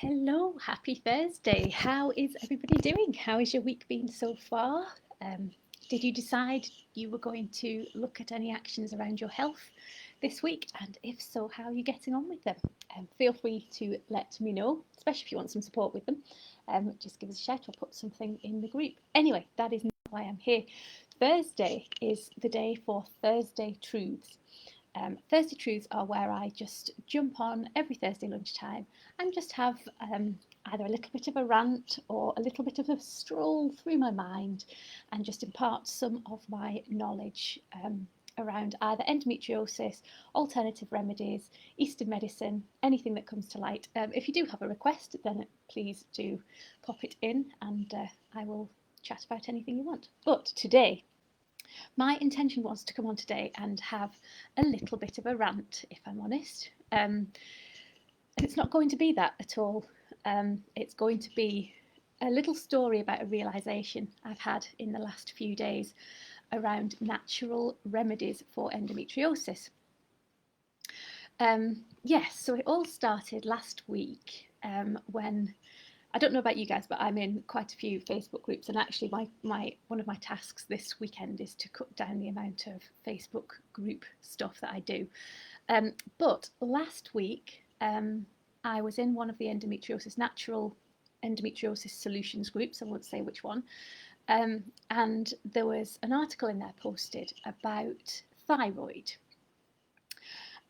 Hello, happy Thursday. How is everybody doing? How has your week been so far? Did you decide you were going to look at any actions around your health this week? And if so, how are you getting on with them? Feel free to let me know, especially if you want some support with them. Just give us a shout or put something in the group. Anyway, that is not why I'm here. Thursday is the day for Thursday Truths. Thursday Truths are where I just jump on every Thursday lunchtime and just have either a little bit of a rant or a little bit of a stroll through my mind and just impart some of my knowledge around either endometriosis, alternative remedies, Eastern medicine, anything that comes to light. If you do have a request, then please do pop it in and I will chat about anything you want. But today, my intention was to come on today and have a little bit of a rant, if I'm honest. And it's not going to be that at all. It's going to be a little story about a realisation I've had in the last few days around natural remedies for endometriosis. Yes, so it all started last week when I don't know about you guys, but I'm in quite a few Facebook groups, and actually one of my tasks this weekend is to cut down the amount of Facebook group stuff that I do. But last week, I was in one of the natural endometriosis solutions groups, I won't say which one, and there was an article in there posted about thyroid.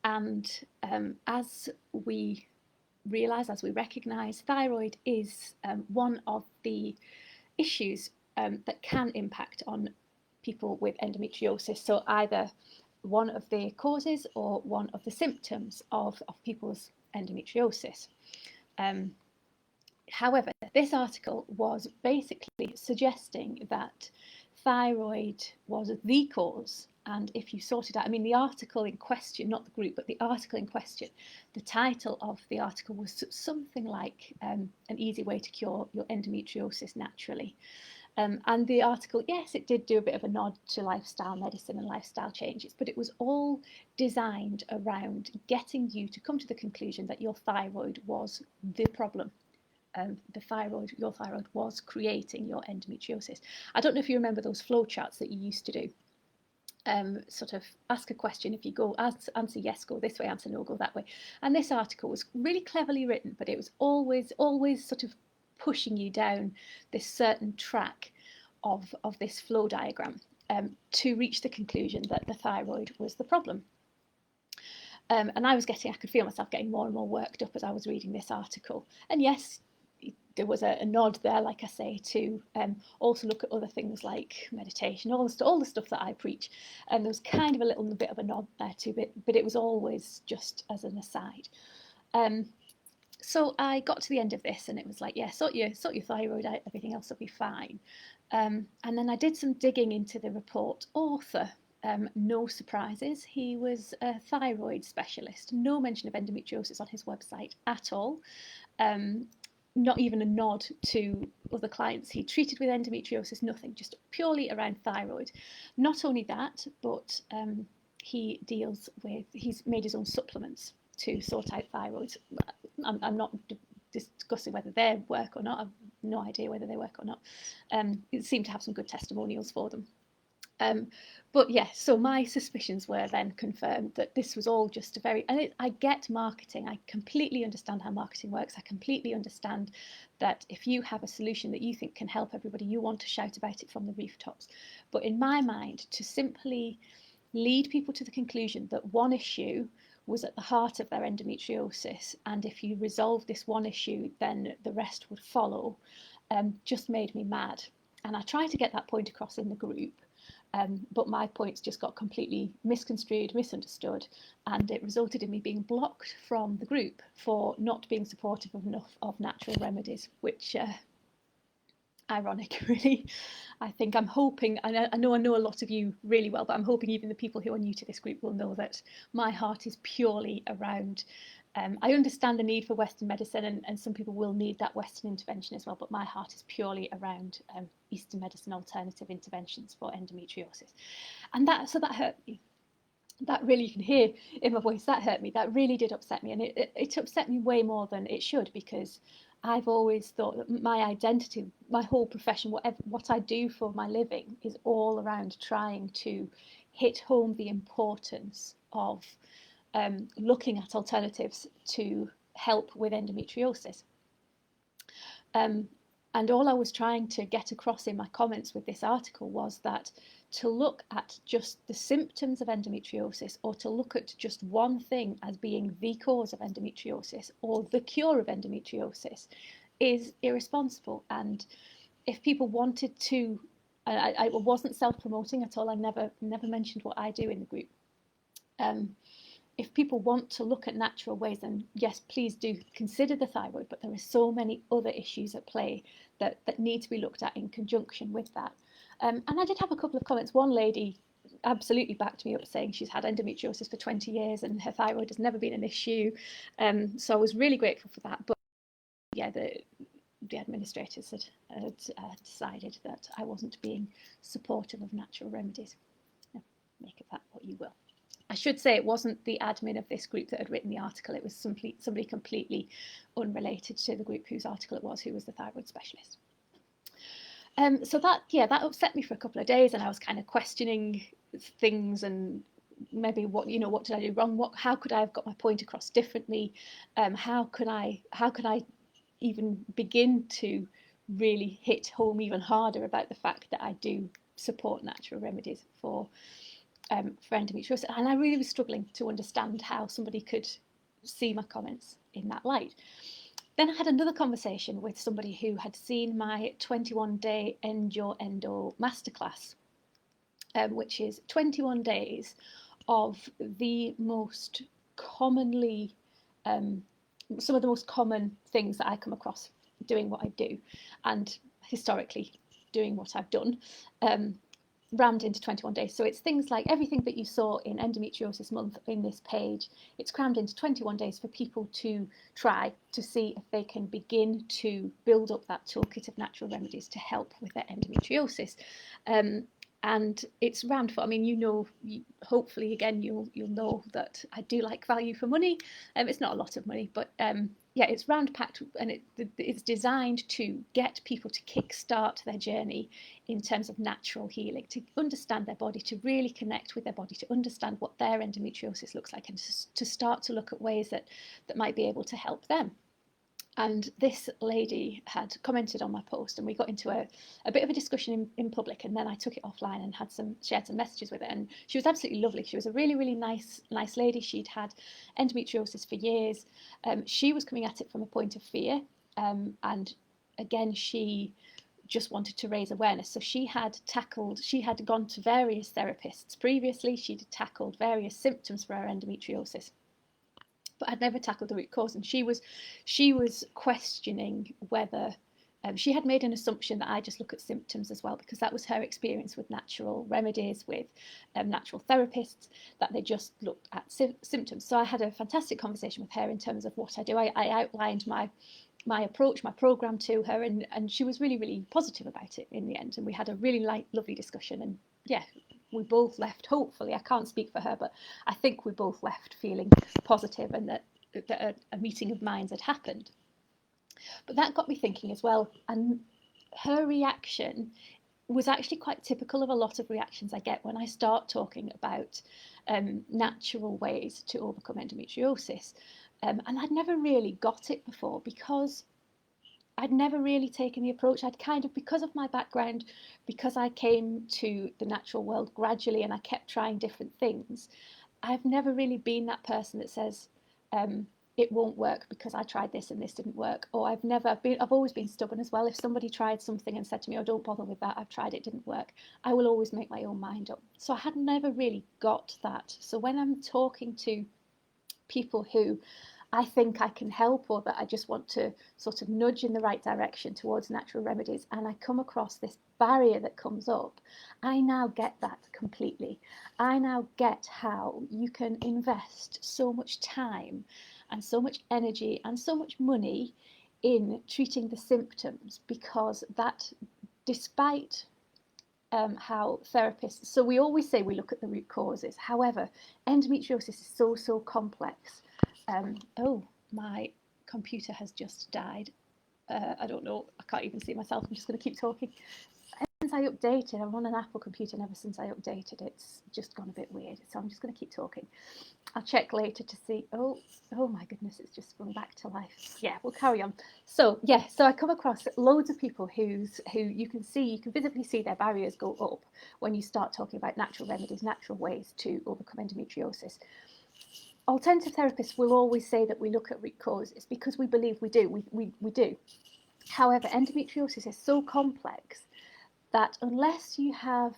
And as we recognise, thyroid is one of the issues that can impact on people with endometriosis. So either one of the causes or one of the symptoms of people's endometriosis. However, this article was basically suggesting that thyroid was the cause, and if you sorted out, the article in question, not the group, but the article in question, the title of the article was something like an easy way to cure your endometriosis naturally. And the article, yes, it did do a bit of a nod to lifestyle medicine and lifestyle changes, but it was all designed around getting you to come to the conclusion that your thyroid was the problem. Your thyroid was creating your endometriosis. I don't know if you remember those flowcharts that you used to do. Sort of ask a question, if you go answer yes, go this way, answer no, go that way. And this article was really cleverly written, but it was always sort of pushing you down this certain track of this flow diagram to reach the conclusion that the thyroid was the problem. And I could feel myself getting more and more worked up as I was reading this article. And yes, there was a nod there, like I say, to also look at other things like meditation, all the stuff that I preach. And there was kind of a little bit of a nod there to it, but it was always just as an aside. So I got to the end of this and it was like, yeah, sort your thyroid out, everything else will be fine. And then I did some digging into the report author. No surprises, he was a thyroid specialist. No mention of endometriosis on his website at all. Not even a nod to other clients he treated with endometriosis, nothing, just purely around thyroid. Not only that, but he's made his own supplements to sort out thyroid. I'm not discussing whether they work or not. I've no idea whether they work or not. It seemed to have some good testimonials for them. But yeah, so my suspicions were then confirmed that this was all just I get marketing. I completely understand how marketing works. I completely understand that if you have a solution that you think can help everybody, you want to shout about it from the rooftops. But in my mind, to simply lead people to the conclusion that one issue was at the heart of their endometriosis, and if you resolve this one issue, then the rest would follow, just made me mad. And I tried to get that point across in the group. But my points just got completely misconstrued, misunderstood, and it resulted in me being blocked from the group for not being supportive enough of natural remedies, which ironic, really. I'm hoping, I know a lot of you really well, but I'm hoping even the people who are new to this group will know that my heart is purely around I understand the need for Western medicine, and some people will need that Western intervention as well, but my heart is purely around Eastern medicine alternative interventions for endometriosis. And that hurt me. that really, you can hear in my voice, that hurt me. That really did upset me, and it upset me way more than it should, because I've always thought that my identity, my whole profession, what I do for my living, is all around trying to hit home the importance of looking at alternatives to help with endometriosis. And all I was trying to get across in my comments with this article was that to look at just the symptoms of endometriosis, or to look at just one thing as being the cause of endometriosis or the cure of endometriosis, is irresponsible. And if people wanted to, I wasn't self-promoting at all. I never mentioned what I do in the group. If people want to look at natural ways, then yes, please do consider the thyroid, but there are so many other issues at play that need to be looked at in conjunction with that. And I did have a couple of comments. One lady absolutely backed me up, saying she's had endometriosis for 20 years and her thyroid has never been an issue. So I was really grateful for that. But yeah, the administrators had decided that I wasn't being supportive of natural remedies. Make of that what you will. I should say it wasn't the admin of this group that had written the article. It was somebody completely unrelated to the group whose article it was, who was the thyroid specialist. So that upset me for a couple of days, and I was kind of questioning things, and maybe what did I do wrong? How could I have got my point across differently? How could I even begin to really hit home even harder about the fact that I do support natural remedies for endometriosis? And I really was struggling to understand how somebody could see my comments in that light. Then I had another conversation with somebody who had seen my 21-day End Your Endo masterclass, which is 21 days of the most commonly, some of the most common things that I come across doing what I do, and historically doing what I've done, rammed into 21 days. So it's things like everything that you saw in Endometriosis Month in this page. It's crammed into 21 days for people to try to see if they can begin to build up that toolkit of natural remedies to help with their endometriosis. And it's rammed for, hopefully again you'll know that I do like value for money. It's not a lot of money, but it's round packed, and it's designed to get people to kickstart their journey in terms of natural healing, to understand their body, to really connect with their body, to understand what their endometriosis looks like, and to start to look at ways that might be able to help them. And this lady had commented on my post, and we got into a bit of a discussion in public, and then I took it offline and shared some messages with her. And she was absolutely lovely. She was a really, really nice lady. She'd had endometriosis for years. She was coming at it from a point of fear. And again, she just wanted to raise awareness. So she had gone to various therapists previously. She'd tackled various symptoms for her endometriosis, but I'd never tackled the root cause. And she was questioning whether she had made an assumption that I just look at symptoms as well, because that was her experience with natural remedies, with natural therapists, that they just looked at symptoms. So I had a fantastic conversation with her in terms of what I do. I outlined my approach, my program to her, and she was really, really positive about it in the end. And we had a really lovely discussion. And yeah, we both left, hopefully, I can't speak for her, but I think we both left feeling positive, and that a meeting of minds had happened. But that got me thinking as well, and her reaction was actually quite typical of a lot of reactions I get when I start talking about natural ways to overcome endometriosis. And I'd never really got it before, because I'd never really taken the approach. I'd kind of, because of my background, because I came to the natural world gradually and I kept trying different things, I've never really been that person that says, it won't work because I tried this and this didn't work. Or I've always been stubborn as well. If somebody tried something and said to me, oh, don't bother with that, I've tried it, didn't work, I will always make my own mind up. So I had never really got that. So when I'm talking to people who I think I can help, or that I just want to sort of nudge in the right direction towards natural remedies, and I come across this barrier that comes up, I now get that completely. I now get how you can invest so much time and so much energy and so much money in treating the symptoms, because that, despite how therapists, so we always say we look at the root causes. However, endometriosis is so complex. Oh, my computer has just died. I don't know, I can't even see myself. I'm just going to keep talking. Since I updated, I'm on an Apple computer, and ever since I updated, it's just gone a bit weird. So I'm just going to keep talking. I'll check later to see. Oh my goodness, it's just sprung back to life. Yeah, we'll carry on. So yeah, so I come across loads of people who you can visibly see their barriers go up when you start talking about natural remedies, natural ways to overcome endometriosis. Alternative therapists will always say that we look at root causes because we believe we do. We do. However, endometriosis is so complex that unless you have,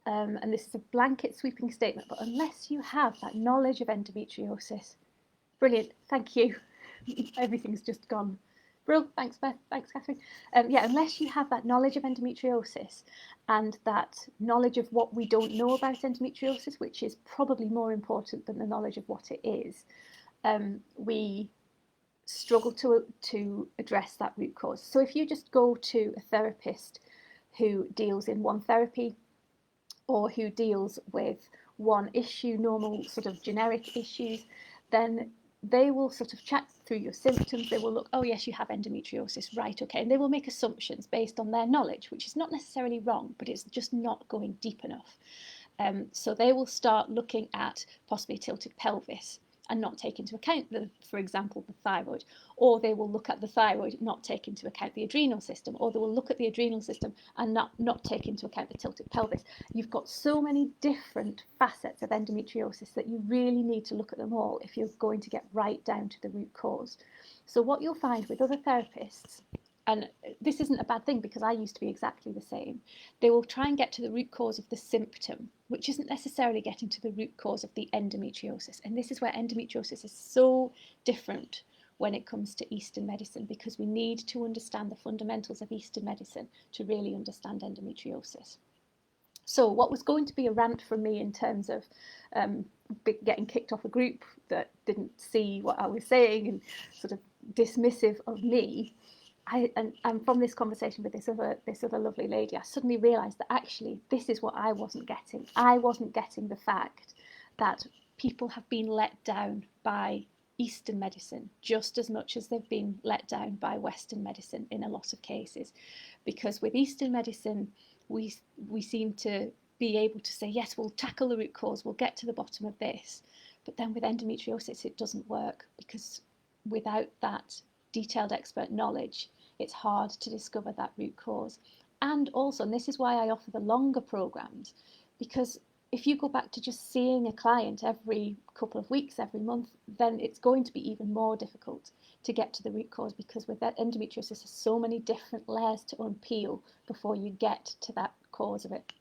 and this is a blanket sweeping statement, but unless you have that knowledge of endometriosis, brilliant, thank you, everything's just gone. Brilliant, thanks Beth, thanks Catherine. Yeah, unless you have that knowledge of endometriosis and that knowledge of what we don't know about endometriosis, which is probably more important than the knowledge of what it is, we struggle to address that root cause. So if you just go to a therapist who deals in one therapy or who deals with one issue, normal sort of generic issues, then they will sort of chat through your symptoms. They will look, oh yes, you have endometriosis, right, okay, and they will make assumptions based on their knowledge, which is not necessarily wrong, but it's just not going deep enough. So they will start looking at possibly tilted pelvis and not take into account, for example, the thyroid, or they will look at the thyroid, not take into account the adrenal system, or they will look at the adrenal system and not take into account the tilted pelvis. You've got so many different facets of endometriosis that you really need to look at them all if you're going to get right down to the root cause. So what you'll find with other therapists, and this isn't a bad thing because I used to be exactly the same, they will try and get to the root cause of the symptom, which isn't necessarily getting to the root cause of the endometriosis. And this is where endometriosis is so different when it comes to Eastern medicine, because we need to understand the fundamentals of Eastern medicine to really understand endometriosis. So what was going to be a rant from me in terms of getting kicked off a group that didn't see what I was saying and sort of dismissive of me, and from this conversation with this other lovely lady, I suddenly realised that actually this is what I wasn't getting. I wasn't getting the fact that people have been let down by Eastern medicine just as much as they've been let down by Western medicine in a lot of cases. Because with Eastern medicine, we seem to be able to say, yes, we'll tackle the root cause, we'll get to the bottom of this. But then with endometriosis, it doesn't work, because without that detailed expert knowledge, it's hard to discover that root cause. And also, and this is why I offer the longer programs, because if you go back to just seeing a client every couple of weeks, every month, then it's going to be even more difficult to get to the root cause, because with that endometriosis, there's so many different layers to unpeel before you get to that cause of it.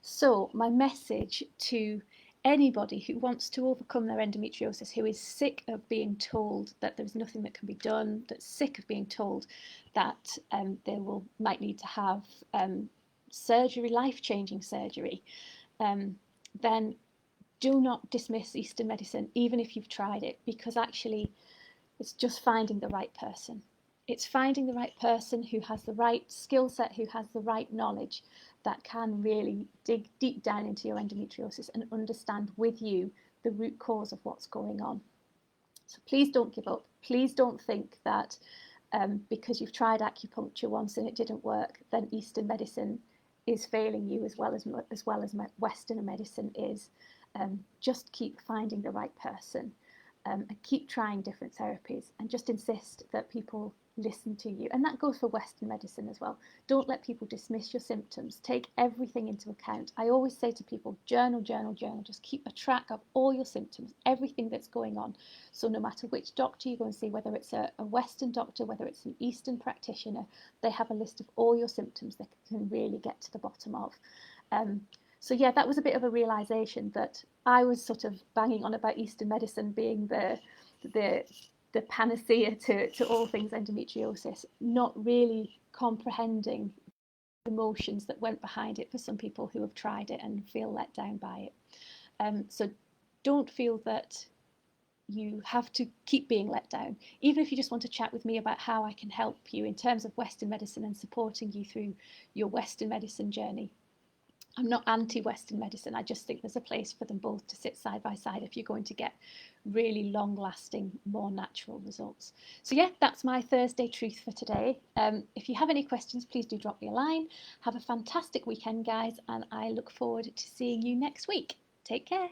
So my message to anybody who wants to overcome their endometriosis, who is sick of being told that there's nothing that can be done, that's sick of being told that they might need to have surgery, life-changing surgery, then do not dismiss Eastern medicine, even if you've tried it, because actually it's just finding the right person. It's finding the right person who has the right skill set, who has the right knowledge, that can really dig deep down into your endometriosis and understand with you the root cause of what's going on. So please don't give up. Please don't think that because you've tried acupuncture once and it didn't work, then Eastern medicine is failing you as well as Western medicine is. Just keep finding the right person, and keep trying different therapies, and just insist that people listen to you. And that goes for Western medicine as well. Don't let people dismiss your symptoms. Take everything into account. I always say to people, journal. Just keep a track of all your symptoms, everything that's going on. So no matter which doctor you go and see, whether it's a Western doctor, whether it's an Eastern practitioner, they have a list of all your symptoms they can really get to the bottom of. So yeah, that was a bit of a realization that I was sort of banging on about Eastern medicine being the panacea to all things endometriosis, not really comprehending the emotions that went behind it for some people who have tried it and feel let down by it. So don't feel that you have to keep being let down. Even if you just want to chat with me about how I can help you in terms of Western medicine and supporting you through your Western medicine journey. I'm not anti-Western medicine. I just think there's a place for them both to sit side by side if you're going to get really long-lasting, more natural results. So yeah, that's my Thursday truth for today. If you have any questions, please do drop me a line. Have a fantastic weekend, guys, and I look forward to seeing you next week. Take care.